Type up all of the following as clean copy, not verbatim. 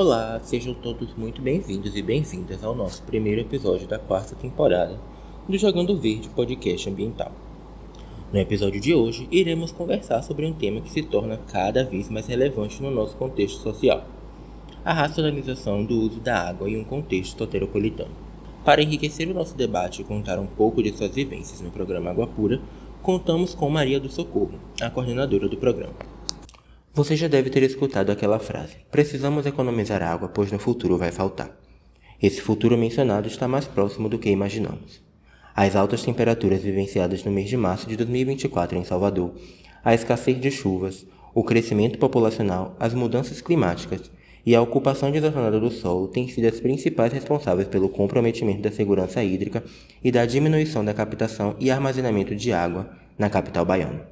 Olá, sejam todos muito bem-vindos e bem-vindas ao nosso primeiro episódio da quarta temporada do Jogando Verde Podcast Ambiental. No episódio de hoje, iremos conversar sobre um tema que se torna cada vez mais relevante no nosso contexto social: a racionalização do uso da água em um contexto soteropolitano. Para enriquecer o nosso debate e contar um pouco de suas vivências no programa Água Pura, contamos com Maria do Socorro, a coordenadora do programa. Você já deve ter escutado aquela frase: precisamos economizar água, pois no futuro vai faltar. Esse futuro mencionado está mais próximo do que imaginamos. As altas temperaturas vivenciadas no mês de março de 2024 em Salvador, a escassez de chuvas, o crescimento populacional, as mudanças climáticas e a ocupação desordenada do solo têm sido as principais responsáveis pelo comprometimento da segurança hídrica e da diminuição da captação e armazenamento de água na capital baiana.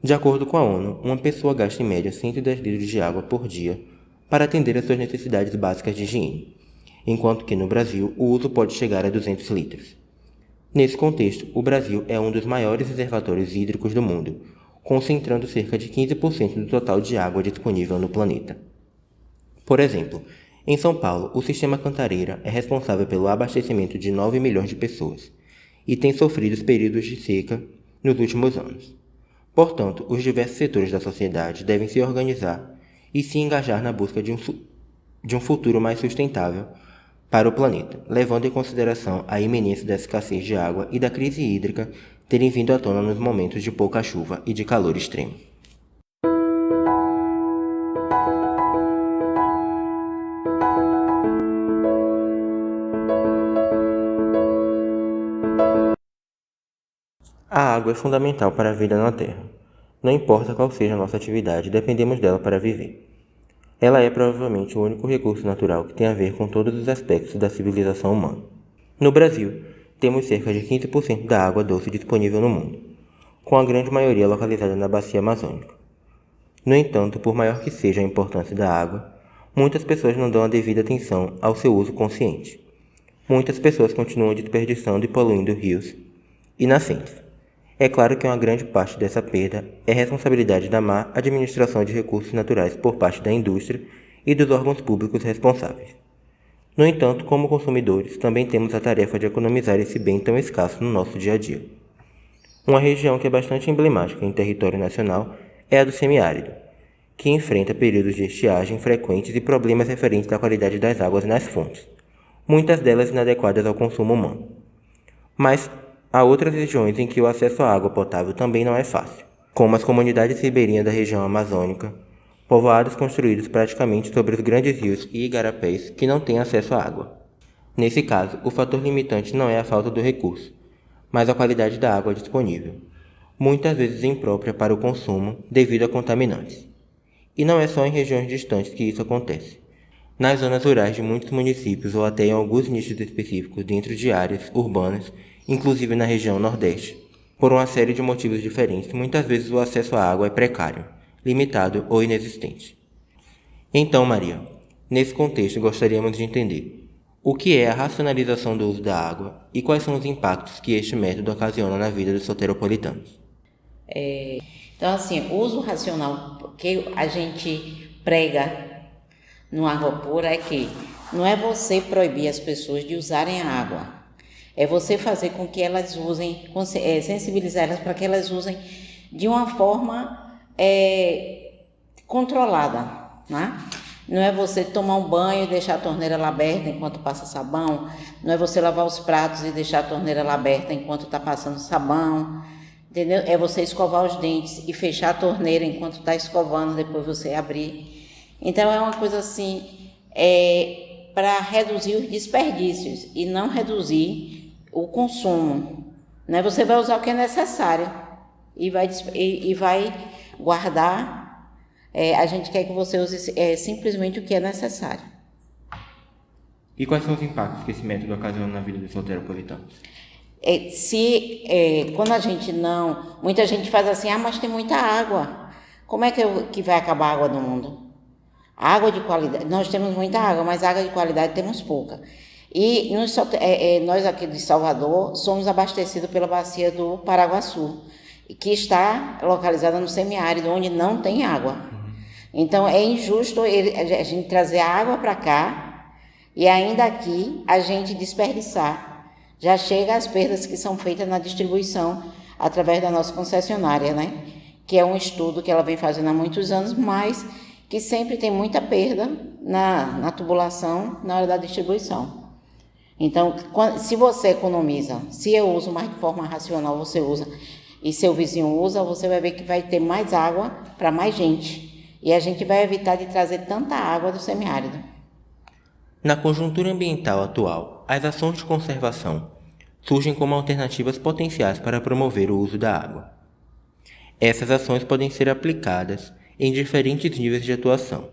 De acordo com a ONU, uma pessoa gasta em média 110 litros de água por dia para atender às suas necessidades básicas de higiene, enquanto que no Brasil o uso pode chegar a 200 litros. Nesse contexto, o Brasil é um dos maiores reservatórios hídricos do mundo, concentrando cerca de 15% do total de água disponível no planeta. Por exemplo, em São Paulo, o sistema Cantareira é responsável pelo abastecimento de 9 milhões de pessoas e tem sofrido períodos de seca nos últimos anos. Portanto, os diversos setores da sociedade devem se organizar e se engajar na busca de um futuro mais sustentável para o planeta, levando em consideração a iminência da escassez de água e da crise hídrica terem vindo à tona nos momentos de pouca chuva e de calor extremo. A água é fundamental para a vida na Terra. Não importa qual seja a nossa atividade, dependemos dela para viver. Ela é provavelmente o único recurso natural que tem a ver com todos os aspectos da civilização humana. No Brasil, temos cerca de 15% da água doce disponível no mundo, com a grande maioria localizada na bacia amazônica. No entanto, por maior que seja a importância da água, muitas pessoas não dão a devida atenção ao seu uso consciente. Muitas pessoas continuam desperdiçando e poluindo rios e nascentes. É claro que uma grande parte dessa perda é responsabilidade da má administração de recursos naturais por parte da indústria e dos órgãos públicos responsáveis. No entanto, como consumidores, também temos a tarefa de economizar esse bem tão escasso no nosso dia a dia. Uma região que é bastante emblemática em território nacional é a do semiárido, que enfrenta períodos de estiagem frequentes e problemas referentes à qualidade das águas nas fontes, muitas delas inadequadas ao consumo humano. Mas há outras regiões em que o acesso à água potável também não é fácil, como as comunidades ribeirinhas da região amazônica, povoados construídos praticamente sobre os grandes rios e igarapés que não têm acesso à água. Nesse caso, o fator limitante não é a falta do recurso, mas a qualidade da água disponível, muitas vezes imprópria para o consumo devido a contaminantes. E não é só em regiões distantes que isso acontece. Nas zonas rurais de muitos municípios ou até em alguns nichos específicos dentro de áreas urbanas, inclusive na região Nordeste, por uma série de motivos diferentes, muitas vezes o acesso à água é precário, limitado ou inexistente. Então, Maria, nesse contexto gostaríamos de entender o que é a racionalização do uso da água e quais são os impactos que este método ocasiona na vida dos soteropolitanos. Então, assim, o uso racional que a gente prega no Água Pura é que não é você proibir as pessoas de usarem a água, é você fazer com que elas usem, sensibilizar elas para que elas usem de uma forma controlada, né? Não é você tomar um banho e deixar a torneira lá aberta enquanto passa sabão, não é você lavar os pratos e deixar a torneira lá aberta enquanto está passando sabão, entendeu? É você escovar os dentes e fechar a torneira enquanto está escovando, depois você abrir. Então, é uma coisa assim, para reduzir os desperdícios e não reduzir o consumo, né? Você vai usar o que é necessário e vai guardar. A gente quer que você use simplesmente o que é necessário. E quais são os impactos que esse método ocasiona na vida dos soteropolitanos? Quando a gente não... Muita gente faz assim, mas tem muita água. Como é que vai acabar a água do mundo? Água de qualidade, nós temos muita água, mas água de qualidade temos pouca. E nós aqui de Salvador somos abastecidos pela bacia do Paraguaçu, que está localizada no semiárido, onde não tem água. Então é injusto a gente trazer a água para cá e ainda aqui a gente desperdiçar. Já chega as perdas que são feitas na distribuição através da nossa concessionária, né? Que é um estudo que ela vem fazendo há muitos anos, mas que sempre tem muita perda na tubulação na hora da distribuição. Então, se você economiza, se eu uso mais de forma racional, você usa, e seu vizinho usa, você vai ver que vai ter mais água para mais gente. E a gente vai evitar de trazer tanta água do semiárido. Na conjuntura ambiental atual, as ações de conservação surgem como alternativas potenciais para promover o uso da água. Essas ações podem ser aplicadas em diferentes níveis de atuação,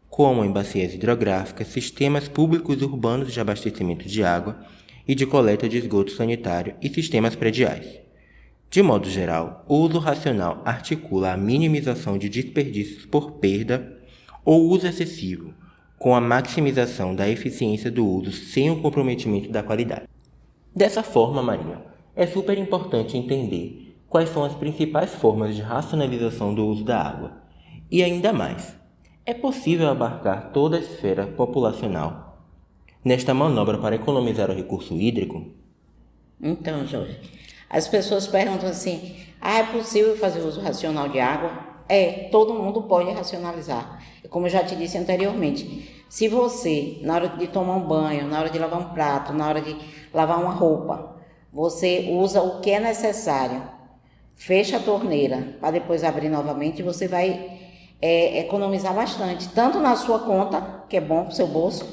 como em bacias hidrográficas, sistemas públicos urbanos de abastecimento de água e de coleta de esgoto sanitário e sistemas prediais. De modo geral, o uso racional articula a minimização de desperdícios por perda ou uso excessivo, com a maximização da eficiência do uso sem o comprometimento da qualidade. Dessa forma, Marinha, é super importante entender quais são as principais formas de racionalização do uso da água. E ainda mais, é possível abarcar toda a esfera populacional nesta manobra para economizar o recurso hídrico? Então, Jorge, as pessoas perguntam assim, é possível fazer uso racional de água? Todo mundo pode racionalizar. Como eu já te disse anteriormente, se você, na hora de tomar um banho, na hora de lavar um prato, na hora de lavar uma roupa, você usa o que é necessário, fecha a torneira para depois abrir novamente, você vai economizar bastante, tanto na sua conta, que é bom para o seu bolso,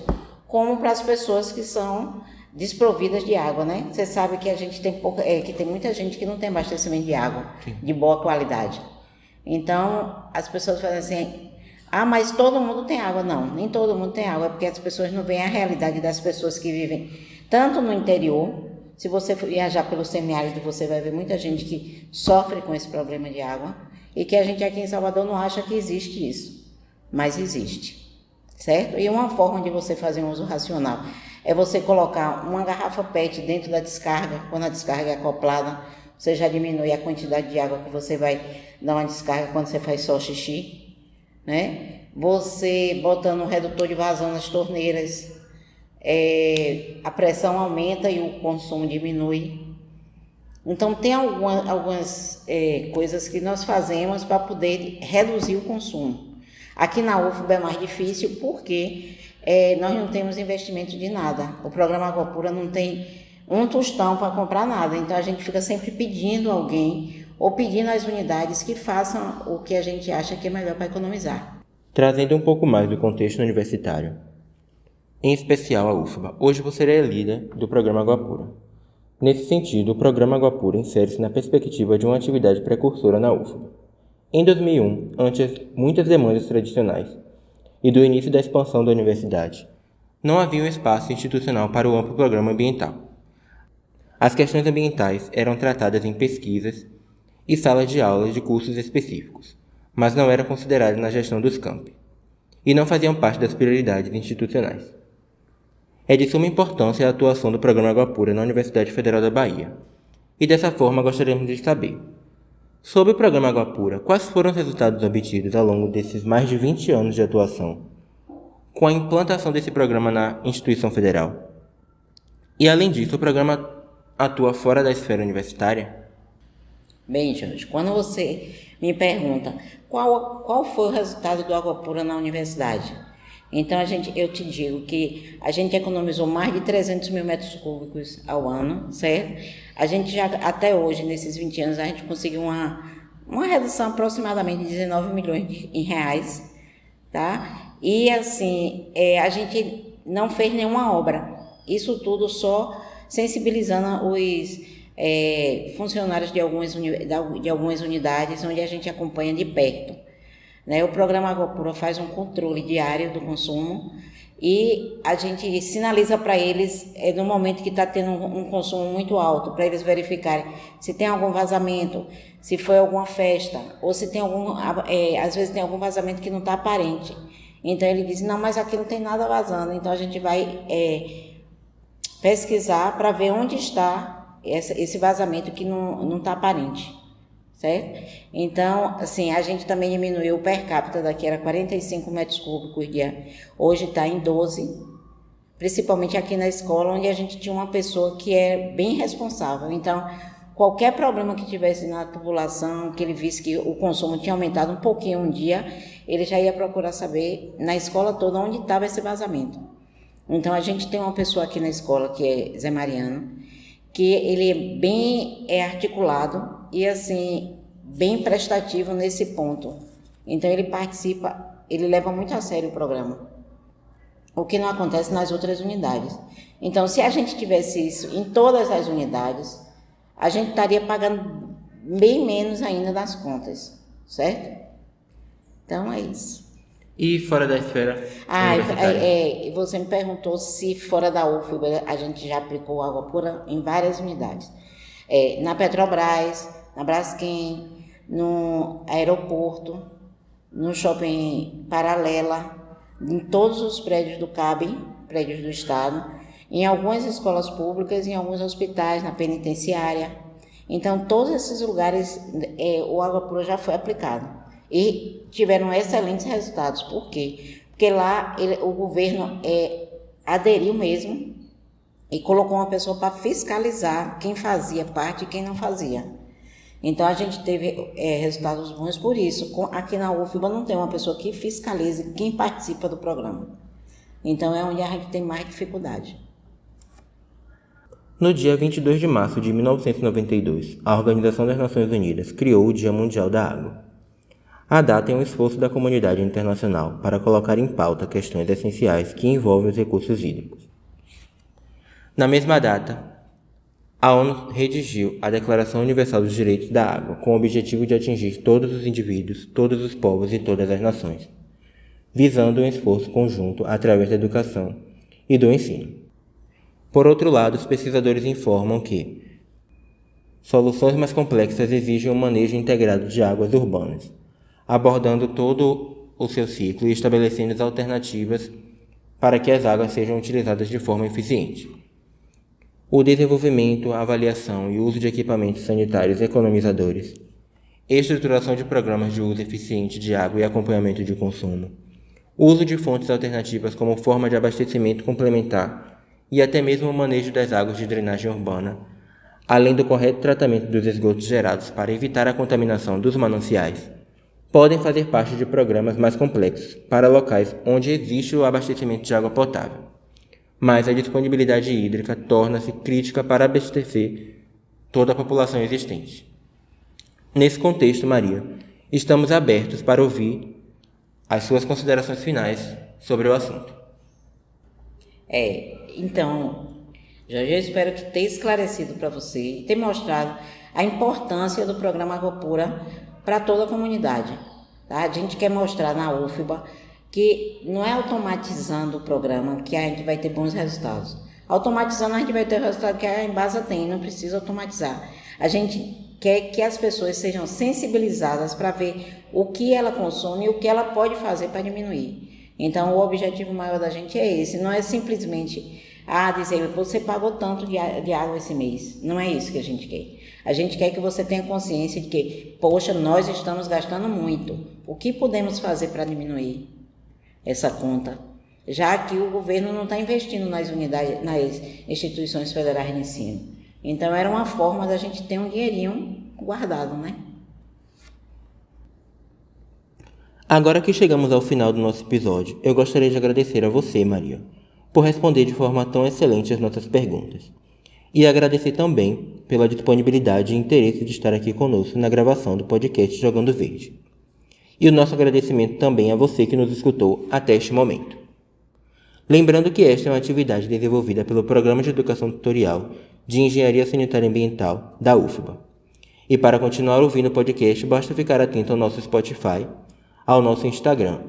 como para as pessoas que são desprovidas de água, né? Você sabe que a gente tem que tem muita gente que não tem abastecimento de água. Sim. De boa qualidade. Então, as pessoas falam assim, mas todo mundo tem água. Não, nem todo mundo tem água, porque as pessoas não veem a realidade das pessoas que vivem tanto no interior. Se você viajar pelo semiárido, você vai ver muita gente que sofre com esse problema de água e que a gente aqui em Salvador não acha que existe isso, mas existe, certo? E uma forma de você fazer um uso racional é você colocar uma garrafa PET dentro da descarga. Quando a descarga é acoplada, você já diminui a quantidade de água que você vai dar uma descarga quando você faz só xixi, né? Você botando um redutor de vazão nas torneiras, a pressão aumenta e o consumo diminui. Então, tem algumas coisas que nós fazemos para poder reduzir o consumo. Aqui na UFBA é mais difícil porque nós não temos investimento de nada. O programa Água Pura não tem um tostão para comprar nada. Então, a gente fica sempre pedindo alguém ou pedindo às unidades que façam o que a gente acha que é melhor para economizar. Trazendo um pouco mais do contexto universitário, em especial a UFBA, hoje você é líder do programa Água Pura. Nesse sentido, o programa Água Pura insere-se na perspectiva de uma atividade precursora na UFBA. Em 2001, ante muitas demandas tradicionais e do início da expansão da universidade, não havia um espaço institucional para o amplo programa ambiental. As questões ambientais eram tratadas em pesquisas e salas de aulas de cursos específicos, mas não eram consideradas na gestão dos campi, e não faziam parte das prioridades institucionais. É de suma importância a atuação do programa Água Pura na Universidade Federal da Bahia, e dessa forma gostaríamos de saber, sobre o programa Água Pura, quais foram os resultados obtidos ao longo desses mais de 20 anos de atuação, com a implantação desse programa na instituição federal? E além disso, o programa atua fora da esfera universitária? Bem, Jorge, quando você me pergunta qual foi o resultado do Água Pura na universidade, então eu te digo que a gente economizou mais de 300 mil metros cúbicos ao ano, certo? A gente já, até hoje, nesses 20 anos, a gente conseguiu uma redução aproximadamente de 19 milhões em reais, tá? E assim, a gente não fez nenhuma obra, isso tudo só sensibilizando os funcionários de algumas unidades onde a gente acompanha de perto. O programa Água Pura faz um controle diário do consumo e a gente sinaliza para eles no momento que está tendo um consumo muito alto, para eles verificarem se tem algum vazamento, se foi alguma festa, ou se tem às vezes tem algum vazamento que não está aparente. Então ele diz, não, mas aqui não tem nada vazando, então a gente vai pesquisar para ver onde está esse vazamento que não está aparente, certo? Então, assim, a gente também diminuiu o per capita, daqui era 45 metros cúbicos dia, hoje está em 12, principalmente aqui na escola, onde a gente tinha uma pessoa que é bem responsável. Então, qualquer problema que tivesse na tubulação, que ele visse que o consumo tinha aumentado um pouquinho um dia, ele já ia procurar saber na escola toda onde estava esse vazamento. Então, a gente tem uma pessoa aqui na escola, que é Zé Mariano, que ele é bem articulado e, assim, bem prestativo nesse ponto. Então, ele participa, ele leva muito a sério o programa, o que não acontece nas outras unidades. Então, se a gente tivesse isso em todas as unidades, a gente estaria pagando bem menos ainda das contas, certo? Então, é isso. E fora da esfera universitária? Você me perguntou se fora da UFBA a gente já aplicou água pura em várias unidades. Na Petrobras, na Braskem, no aeroporto, no shopping Paralela, em todos os prédios do CAB, prédios do Estado, em algumas escolas públicas, em alguns hospitais, na penitenciária. Então, todos esses lugares, o água pura já foi aplicado. E tiveram excelentes resultados. Por quê? Porque lá o governo aderiu mesmo e colocou uma pessoa para fiscalizar quem fazia parte e quem não fazia. Então, a gente teve resultados bons por isso. Aqui na UFBA não tem uma pessoa que fiscalize quem participa do programa. Então, é onde a gente tem mais dificuldade. No dia 22 de março de 1992, a Organização das Nações Unidas criou o Dia Mundial da Água. A data é um esforço da comunidade internacional para colocar em pauta questões essenciais que envolvem os recursos hídricos. Na mesma data, a ONU redigiu a Declaração Universal dos Direitos da Água, com o objetivo de atingir todos os indivíduos, todos os povos e todas as nações, visando um esforço conjunto através da educação e do ensino. Por outro lado, os pesquisadores informam que soluções mais complexas exigem um manejo integrado de águas urbanas, abordando todo o seu ciclo e estabelecendo alternativas para que as águas sejam utilizadas de forma eficiente. O desenvolvimento, a avaliação e uso de equipamentos sanitários economizadores, estruturação de programas de uso eficiente de água e acompanhamento de consumo, uso de fontes alternativas como forma de abastecimento complementar e até mesmo o manejo das águas de drenagem urbana, além do correto tratamento dos esgotos gerados para evitar a contaminação dos mananciais, podem fazer parte de programas mais complexos para locais onde existe o abastecimento de água potável. Mas a disponibilidade hídrica torna-se crítica para abastecer toda a população existente. Nesse contexto, Maria, estamos abertos para ouvir as suas considerações finais sobre o assunto. Então, Jorge, eu espero que tenha esclarecido para você e tenha mostrado a importância do programa Água Pura para toda a comunidade. Tá? A gente quer mostrar na UFBA que não é automatizando o programa que a gente vai ter bons resultados. Automatizando a gente vai ter o resultado que a Embasa tem, não precisa automatizar. A gente quer que as pessoas sejam sensibilizadas para ver o que ela consome e o que ela pode fazer para diminuir. Então, o objetivo maior da gente é esse, não é simplesmente dizer, você pagou tanto de água esse mês. Não é isso que a gente quer. A gente quer que você tenha consciência de que, poxa, nós estamos gastando muito. O que podemos fazer para diminuir essa conta? Já que o governo não está investindo nas unidades, nas instituições federais de ensino. Então, era uma forma da gente ter um dinheirinho guardado, né? Agora que chegamos ao final do nosso episódio, eu gostaria de agradecer a você, Maria, por responder de forma tão excelente as nossas perguntas. E agradecer também pela disponibilidade e interesse de estar aqui conosco na gravação do podcast Jogando Verde. E o nosso agradecimento também a você que nos escutou até este momento. Lembrando que esta é uma atividade desenvolvida pelo Programa de Educação Tutorial de Engenharia Sanitária e Ambiental da UFBA. E para continuar ouvindo o podcast, basta ficar atento ao nosso Spotify, ao nosso Instagram,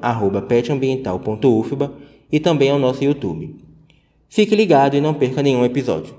@petambiental.ufba, e também ao nosso YouTube. Fique ligado e não perca nenhum episódio.